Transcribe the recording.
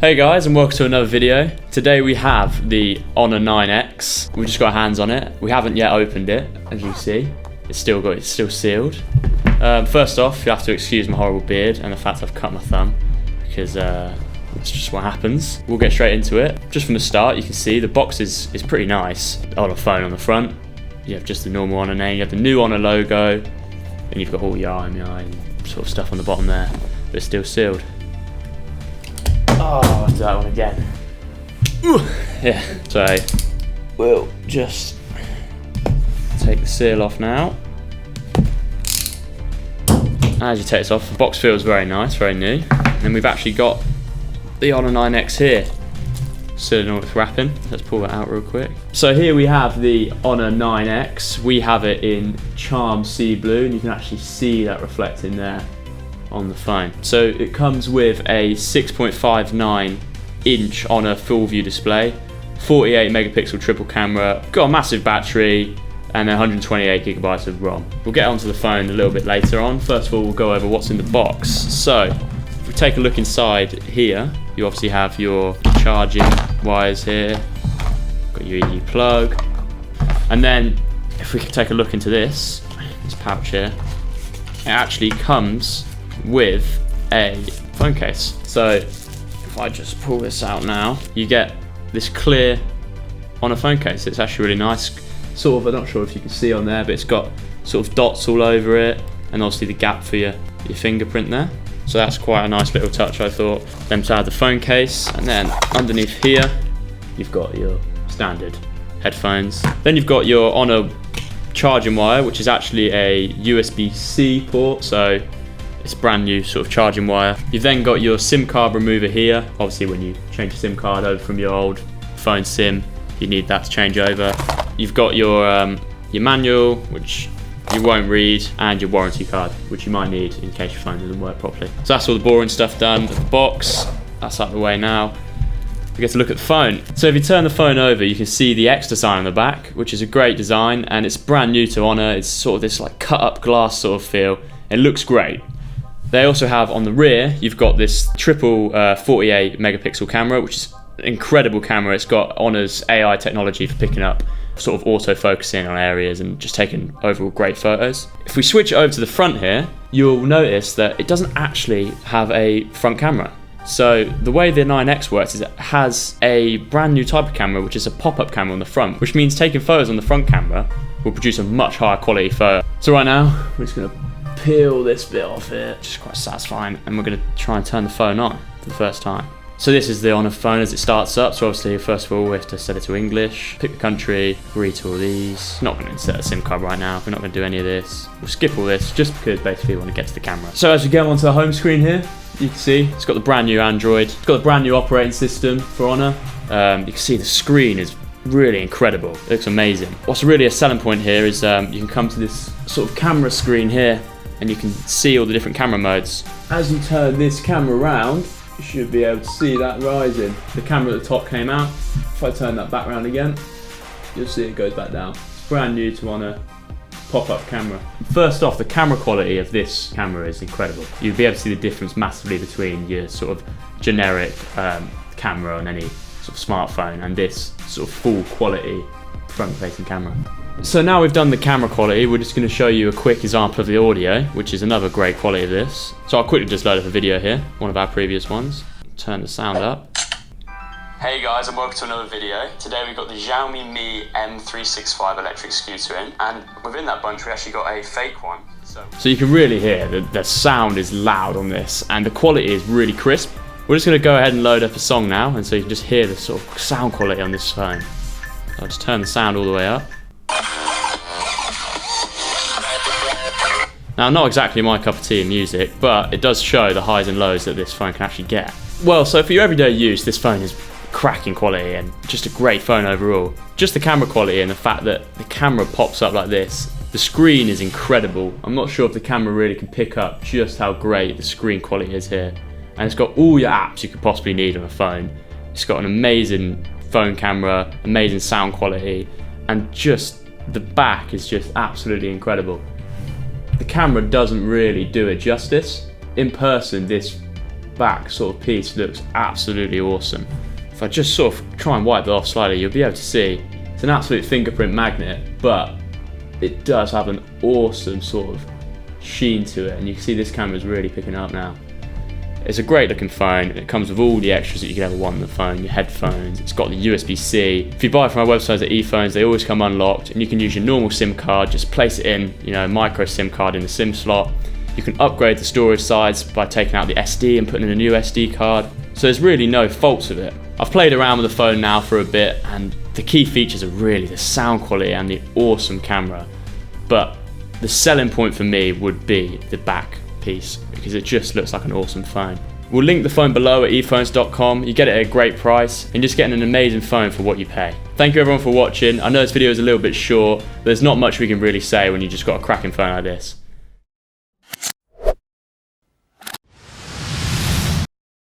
Hey guys, and welcome to another video. Today we have the Honor 9X. We've just got our hands on it. We haven't yet opened it, as you see. It's still sealed. First off, you have to excuse my horrible beard and the fact I've cut my thumb, because it's just what happens. We'll get straight into it. Just from the start, you can see the box is pretty nice. Honor phone on the front. You have just the normal Honor name. You have the new Honor logo, and you've got all your IMEI and sort of stuff on the bottom there, but it's still sealed. Oh, I'll do that one again. Yeah, so we'll just take the seal off now. As you take this off, the box feels very nice, very new. And then we've actually got the Honor 9X here. Still don't know what's wrapping. Let's pull that out real quick. So here we have the Honor 9X. We have it in Charm Sea Blue, and you can actually see that reflecting there on the phone. So it comes with a 6.59 inch Honor full view display, 48 megapixel triple camera, got a massive battery, and 128 gigabytes of ROM. We'll get onto the phone a little bit later on. First of all, we'll go over what's in the box. So if we take a look inside here, you obviously have your charging wires here, got your EE plug, and then if we can take a look into this pouch here, it actually comes with a phone case. So if I just pull this out now, you get this clear Honor phone case. It's actually really nice. Sort of, I'm not sure if you can see on there, but it's got sort of dots all over it, and obviously the gap for your fingerprint there. So that's quite a nice little touch, I thought. Then to add the phone case, and then underneath here, you've got your standard headphones. Then you've got your Honor charging wire, which is actually a USB-C port, so it's brand new sort of charging wire. You've then got your SIM card remover here. Obviously when you change your SIM card over from your old phone SIM, you need that to change over. You've got your manual, which you won't read, and your warranty card, which you might need in case your phone doesn't work properly. So that's all the boring stuff done. The box, that's out of the way now. We get to look at the phone. So if you turn the phone over, you can see the X design on the back, which is a great design, and it's brand new to Honor. It's sort of this like cut up glass sort of feel. It looks great. They also have on the rear, you've got this triple 48 megapixel camera, which is an incredible camera. It's got Honor's AI technology for picking up sort of auto-focusing on areas and just taking overall great photos. If we switch over to the front here, you'll notice that it doesn't actually have a front camera. So the way the 9X works is it has a brand new type of camera, which is a pop-up camera on the front, which means taking photos on the front camera will produce a much higher quality photo. So right now, we're just gonna peel this bit off here, which is quite satisfying, and we're going to try and turn the phone on for the first time. So this is the Honor phone as it starts up. So obviously first of all we have to set it to English, pick the country, agree to all these. Not going to insert a SIM card right now, we're not going to do any of this. We'll skip all this just because basically we want to get to the camera. So as we get onto the home screen here, you can see it's got the brand new Android, it's got the brand new operating system for Honor. You can see the screen is really incredible, it looks amazing. What's really a selling point here is you can come to this sort of camera screen here, and you can see all the different camera modes. As you turn this camera around, you should be able to see that rising. The camera at the top came out. If I turn that back around again, you'll see it goes back down. It's brand new to Honor pop-up camera. First off, the camera quality of this camera is incredible. You'll be able to see the difference massively between your sort of generic camera on any sort of smartphone and this sort of full quality front-facing camera. So now we've done the camera quality, we're just going to show you a quick example of the audio, which is another great quality of this. So I'll quickly just load up a video here, one of our previous ones. Turn the sound up. Hey guys, and welcome to another video. Today we've got the Xiaomi Mi M365 electric scooter in, and within that bunch we actually got a fake one. So you can really hear the sound is loud on this, and the quality is really crisp. We're just going to go ahead and load up a song now, and so you can just hear the sort of sound quality on this phone. I'll just turn the sound all the way up. Now, not exactly my cup of tea in music, but it does show the highs and lows that this phone can actually get. Well, so for your everyday use, this phone is cracking quality and just a great phone overall. Just the camera quality and the fact that the camera pops up like this. The screen is incredible. I'm not sure if the camera really can pick up just how great the screen quality is here. And it's got all your apps you could possibly need on a phone. It's got an amazing phone camera, amazing sound quality, and just the back is just absolutely incredible. The camera doesn't really do it justice. In person, this back sort of piece looks absolutely awesome. If I just sort of try and wipe it off slightly, you'll be able to see it's an absolute fingerprint magnet, but it does have an awesome sort of sheen to it, and you can see this camera is really picking up now. It's a great looking phone, and it comes with all the extras that you could ever want in the phone, your headphones, it's got the USB-C. If you buy from our websites at ePhones, they always come unlocked, and you can use your normal SIM card, just place it in, micro SIM card in the SIM slot. You can upgrade the storage size by taking out the SD and putting in a new SD card. So there's really no faults with it. I've played around with the phone now for a bit, and the key features are really the sound quality and the awesome camera. But the selling point for me would be the back piece, because it just looks like an awesome phone. We'll link the phone below at ephones.com. You get it at a great price and just getting an amazing phone for what you pay. Thank you everyone for watching. I know this video is a little bit short, but there's not much we can really say when you just got a cracking phone like this.